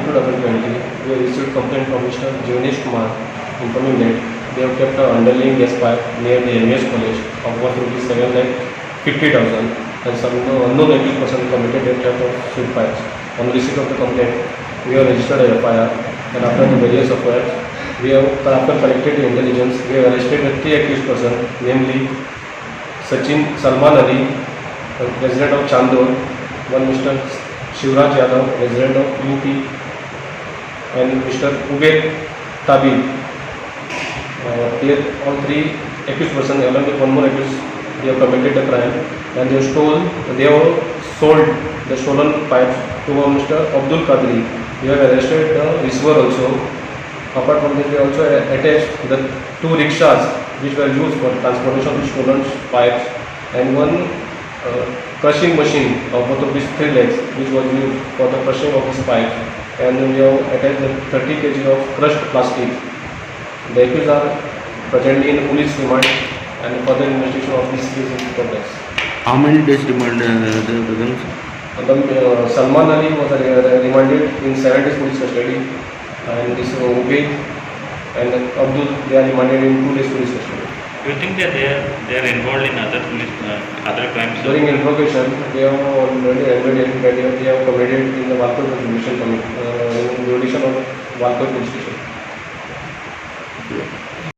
2020, we received complaint from Mr. Jinesh Kumar informing that they have kept an underlying gas pipe near the MES college of worth rupees 7,50,000 and some unknown accused person committed that type of sweet pipes. On receipt of the complaint, we have registered a FIR and after the various efforts, after collected the intelligence, we have arrested the three accused persons, namely Salman Ali, resident of Chandor, one Mr. Shivraj Yadav, resident of UP, and Mr. Ubaid Tabib. All three accused persons, along with one more accused, they have committed the crime and they have sold the stolen pipes to Mr. Abdul Qadri. We have arrested the receiver also. Apart from this, we also attached the two rickshaws which were used for transportation of the stolen pipes and one crushing machine of both of these three legs which was used for the crushing of these pipes, and we have attached the 30 kg of crushed plastic. The accused are presently in police remand and further investigation of this case is in progress. How many days remand the present? Salman Ali was remanded in 7 days police custody, and this Ubaid and Abdul, they are remanded in 2 days police custody. Do you think that they are involved in other crimes? During interrogation, they have already admitted that they have committed in the Walpur Division, in jurisdiction of Walpur Police Station.